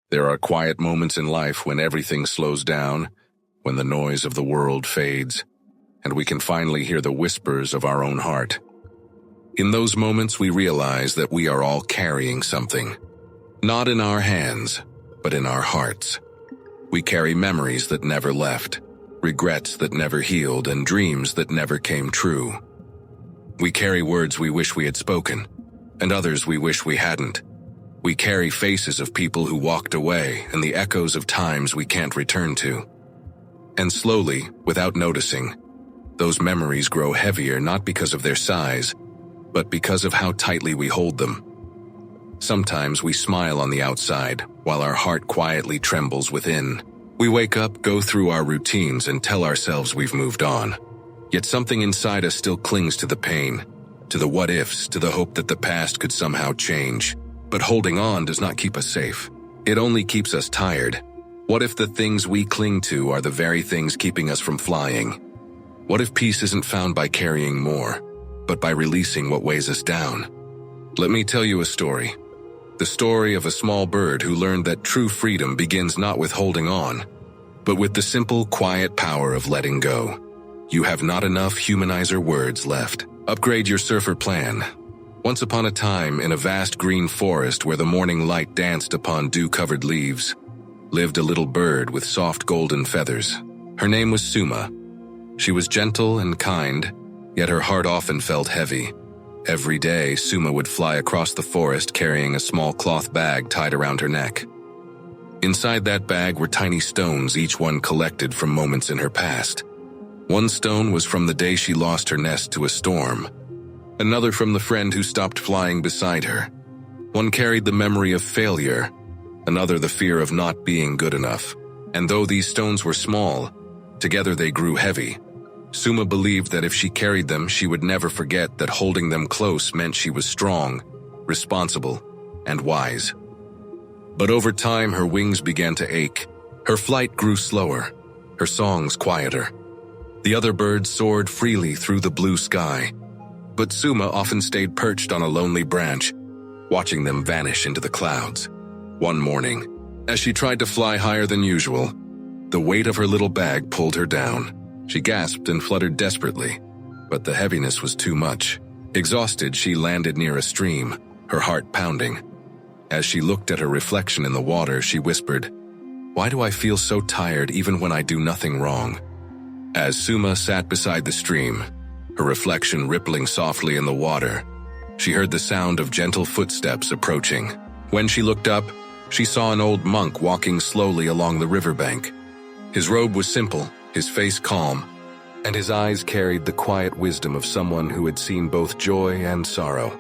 There are quiet moments in life when everything slows down, when the noise of the world fades, and we can finally hear the whispers of our own heart. In those moments, we realize that we are all carrying something. Not in our hands, but in our hearts. We carry memories that never left, regrets that never healed, and dreams that never came true. We carry words we wish we had spoken, and others we wish we hadn't. We carry faces of people who walked away and the echoes of times we can't return to. And slowly, without noticing, those memories grow heavier not because of their size, but because of how tightly we hold them. Sometimes we smile on the outside, while our heart quietly trembles within. We wake up, go through our routines, and tell ourselves we've moved on. Yet something inside us still clings to the pain, to the what-ifs, to the hope that the past could somehow change. But holding on does not keep us safe. It only keeps us tired. What if the things we cling to are the very things keeping us from flying? What if peace isn't found by carrying more, but by releasing what weighs us down? Let me tell you a story. The story of a small bird who learned that true freedom begins not with holding on, but with the simple, quiet power of letting go. You have not enough humanizer words left. Upgrade your surfer plan. Once upon a time, in a vast green forest where the morning light danced upon dew-covered leaves, lived a little bird with soft golden feathers. Her name was Suma. She was gentle and kind, yet her heart often felt heavy. Every day, Suma would fly across the forest carrying a small cloth bag tied around her neck. Inside that bag were tiny stones, each one collected from moments in her past. One stone was from the day she lost her nest to a storm. Another from the friend who stopped flying beside her. One carried the memory of failure, another the fear of not being good enough. And though these stones were small, together they grew heavy. Suma believed that if she carried them, she would never forget that holding them close meant she was strong, responsible, and wise. But over time, her wings began to ache. Her flight grew slower, her songs quieter. The other birds soared freely through the blue sky, but Suma often stayed perched on a lonely branch, watching them vanish into the clouds. One morning, as she tried to fly higher than usual, the weight of her little bag pulled her down. She gasped and fluttered desperately, but the heaviness was too much. Exhausted, she landed near a stream, her heart pounding. As she looked at her reflection in the water, she whispered, "Why do I feel so tired even when I do nothing wrong?" As Suma sat beside the stream, her reflection rippling softly in the water, she heard the sound of gentle footsteps approaching. When she looked up, she saw an old monk walking slowly along the riverbank. His robe was simple, his face calm, and his eyes carried the quiet wisdom of someone who had seen both joy and sorrow.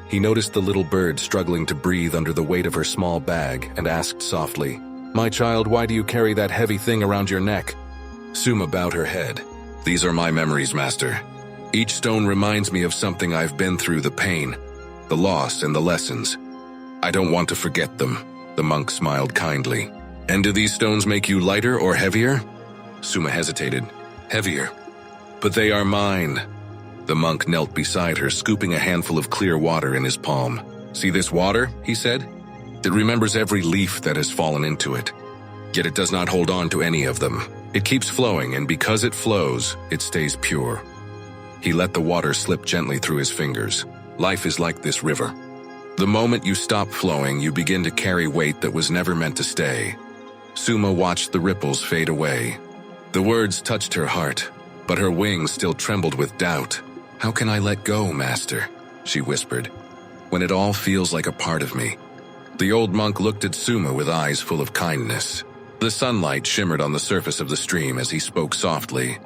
He noticed the little bird struggling to breathe under the weight of her small bag and asked softly, "My child, why do you carry that heavy thing around your neck?" Suma bowed her head. "These are my memories, master. Each stone reminds me of something I've been through, the pain, the loss, and the lessons. I don't want to forget them." The monk smiled kindly. "And do these stones make you lighter or heavier?" Suma hesitated. "Heavier. But they are mine." The monk knelt beside her, scooping a handful of clear water in his palm. "See this water?" he said. "It remembers every leaf that has fallen into it. Yet it does not hold on to any of them. It keeps flowing, and because it flows, it stays pure." He let the water slip gently through his fingers. "Life is like this river. The moment you stop flowing, you begin to carry weight that was never meant to stay." Suma watched the ripples fade away. The words touched her heart, but her wings still trembled with doubt. "How can I let go, master?" she whispered, "when it all feels like a part of me." The old monk looked at Suma with eyes full of kindness. The sunlight shimmered on the surface of the stream as he spoke softly.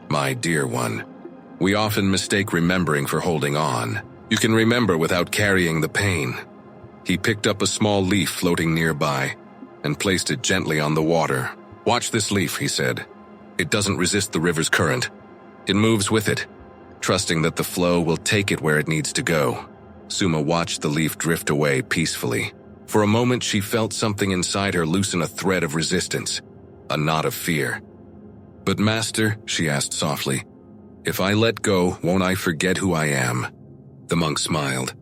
"My dear one, we often mistake remembering for holding on. You can remember without carrying the pain." He picked up a small leaf floating nearby and placed it gently on the water. "Watch this leaf," he said. "It doesn't resist the river's current. It moves with it, trusting that the flow will take it where it needs to go." Suma watched the leaf drift away peacefully. For a moment, she felt something inside her loosen a thread of resistance, a knot of fear. "But master," she asked softly, "if I let go, won't I forget who I am?" The monk smiled.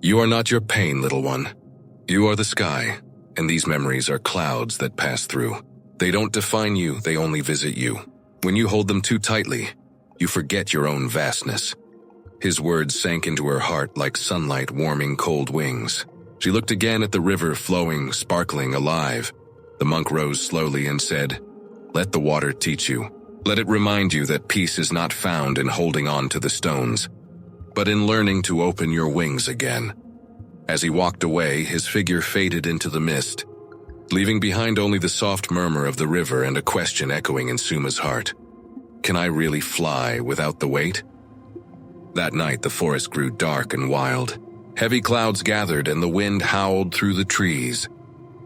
"You are not your pain, little one. You are the sky, And these memories are clouds that pass through. They don't define you, they only visit you. When you hold them too tightly, you forget your own vastness. His words sank into her heart like sunlight warming cold wings. She looked again at the river flowing, sparkling, alive. The monk rose slowly and said, "Let the water teach you. Let it remind you that peace is not found in holding on to the stones, but in learning to open your wings again." As he walked away, his figure faded into the mist, leaving behind only the soft murmur of the river and a question echoing in Suma's heart. Can I really fly without the weight? That night, the forest grew dark and wild. Heavy clouds gathered and the wind howled through the trees.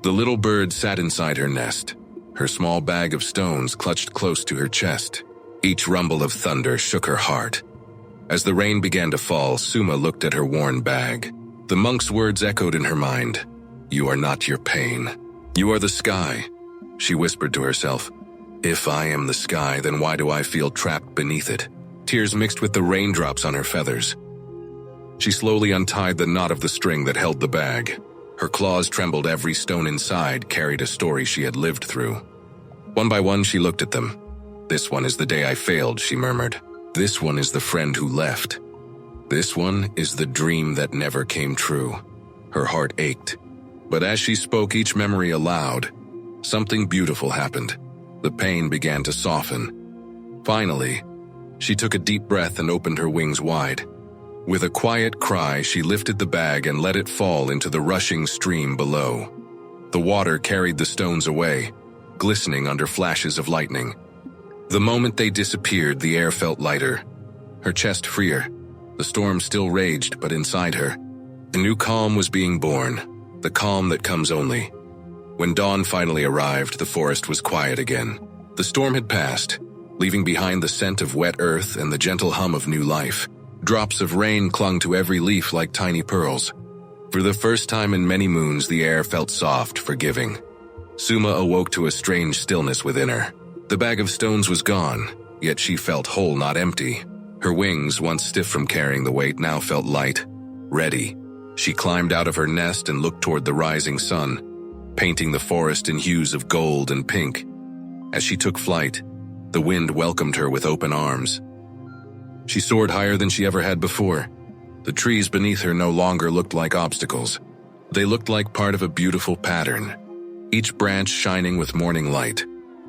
The little bird sat inside her nest, her small bag of stones clutched close to her chest. Each rumble of thunder shook her heart. As the rain began to fall, Suma looked at her worn bag. The monk's words echoed in her mind. "You are not your pain. You are the sky," she whispered to herself. "If I am the sky, then why do I feel trapped beneath it?" Tears mixed with the raindrops on her feathers. She slowly untied the knot of the string that held the bag. Her claws trembled. Every stone inside carried a story she had lived through. One by one, she looked at them. "This one is the day I failed," she murmured. "This one is the friend who left. This one is the dream that never came true." Her heart ached. But as she spoke each memory aloud, something beautiful happened. The pain began to soften. Finally, she took a deep breath and opened her wings wide. With a quiet cry, she lifted the bag and let it fall into the rushing stream below. The water carried the stones away, glistening under flashes of lightning. The moment they disappeared, the air felt lighter, her chest freer. The storm still raged, but inside her, a new calm was being born, the calm that comes only. When dawn finally arrived, the forest was quiet again. The storm had passed, leaving behind the scent of wet earth and the gentle hum of new life. Drops of rain clung to every leaf like tiny pearls. For the first time in many moons, the air felt soft, forgiving. Suma awoke to a strange stillness within her. The bag of stones was gone, yet she felt whole, not empty. Her wings, once stiff from carrying the weight, now felt light, ready. She climbed out of her nest and looked toward the rising sun, painting the forest in hues of gold and pink. As she took flight, the wind welcomed her with open arms. She soared higher than she ever had before. The trees beneath her no longer looked like obstacles. They looked like part of a beautiful pattern, each branch shining with morning light.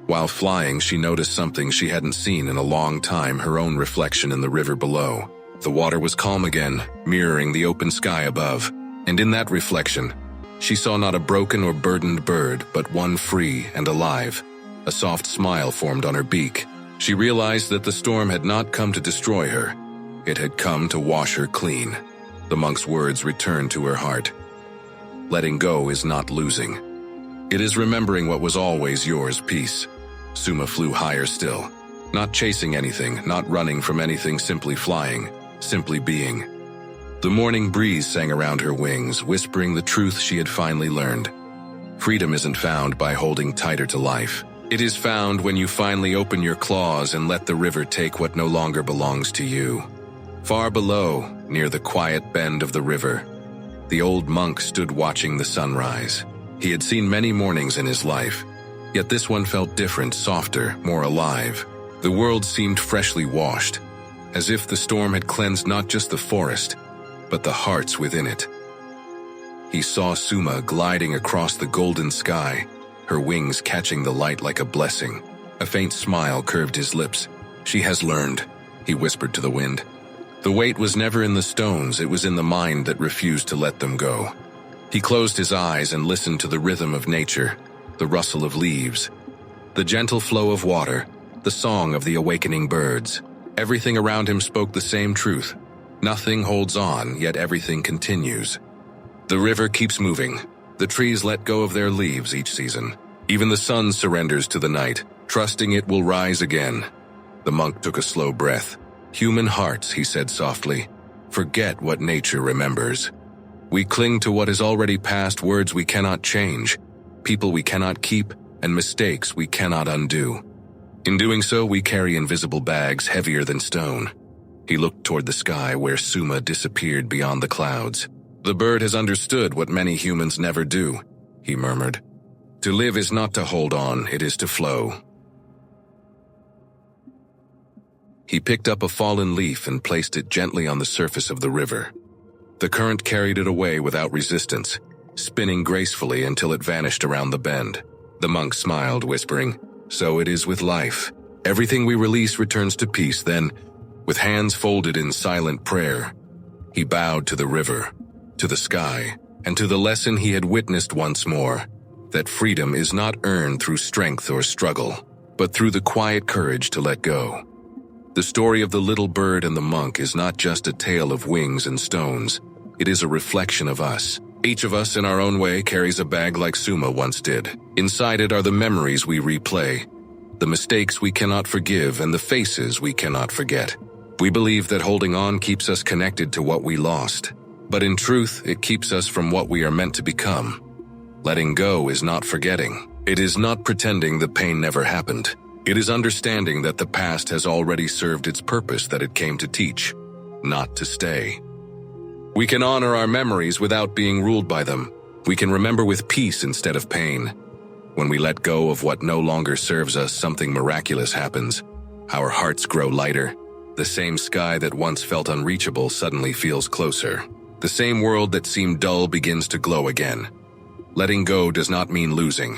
While flying, she noticed something she hadn't seen in a long time, her own reflection in the river below. The water was calm again, mirroring the open sky above. And in that reflection, she saw not a broken or burdened bird, but one free and alive. A soft smile formed on her beak. She realized that the storm had not come to destroy her. It had come to wash her clean. The monk's words returned to her heart. Letting go is not losing. It is remembering what was always yours, peace. Suma flew higher still, not chasing anything, not running from anything, simply flying, simply being. The morning breeze sang around her wings, whispering the truth she had finally learned. Freedom isn't found by holding tighter to life. It is found when you finally open your claws and let the river take what no longer belongs to you. Far below, near the quiet bend of the river, the old monk stood watching the sunrise. He had seen many mornings in his life, yet this one felt different, softer, more alive. The world seemed freshly washed, as if the storm had cleansed not just the forest, but the hearts within it. He saw Suma gliding across the golden sky, her wings catching the light like a blessing. A faint smile curved his lips. "She has learned," he whispered to the wind. The weight was never in the stones, it was in the mind that refused to let them go. He closed his eyes and listened to the rhythm of nature, the rustle of leaves, the gentle flow of water, the song of the awakening birds. Everything around him spoke the same truth. Nothing holds on, yet everything continues. The river keeps moving. The trees let go of their leaves each season. Even the sun surrenders to the night, trusting it will rise again. The monk took a slow breath. "Human hearts," he said softly, "forget what nature remembers. We cling to what is already past, words we cannot change, people we cannot keep, and mistakes we cannot undo. In doing so, we carry invisible bags heavier than stone." He looked toward the sky where Suma disappeared beyond the clouds. The bird has understood what many humans never do. he murmured. To live is not to hold on, it is to flow. He picked up a fallen leaf and placed it gently on the surface of the river. The current carried it away without resistance, spinning gracefully until it vanished around the bend. The monk smiled, whispering, "So it is with life. Everything we release returns to peace." Then, with hands folded in silent prayer, he bowed to the river, to the sky, and to the lesson he had witnessed once more, that freedom is not earned through strength or struggle, but through the quiet courage to let go. The story of the little bird and the monk is not just a tale of wings and stones. It is a reflection of us. Each of us in our own way carries a bag like Suma once did. Inside it are the memories we replay, the mistakes we cannot forgive, and the faces we cannot forget. We believe that holding on keeps us connected to what we lost, but in truth, it keeps us from what we are meant to become. Letting go is not forgetting. It is not pretending the pain never happened. It is understanding that the past has already served its purpose that it came to teach, not to stay. We can honor our memories without being ruled by them. We can remember with peace instead of pain. When we let go of what no longer serves us, something miraculous happens. Our hearts grow lighter. The same sky that once felt unreachable suddenly feels closer. The same world that seemed dull begins to glow again. Letting go does not mean losing.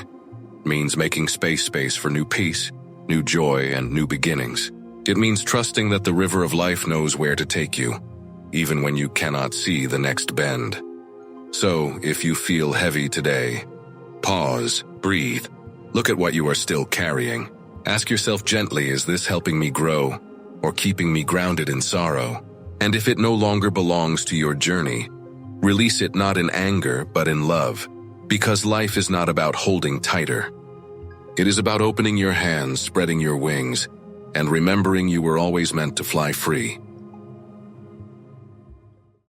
It means making space for new peace, new joy, and new beginnings. It means trusting that the river of life knows where to take you, even when you cannot see the next bend. So, if you feel heavy today, pause, breathe, look at what you are still carrying. Ask yourself gently, is this helping me grow or keeping me grounded in sorrow? And if it no longer belongs to your journey, release it not in anger but in love, because life is not about holding tighter. It is about opening your hands, spreading your wings, and remembering you were always meant to fly free.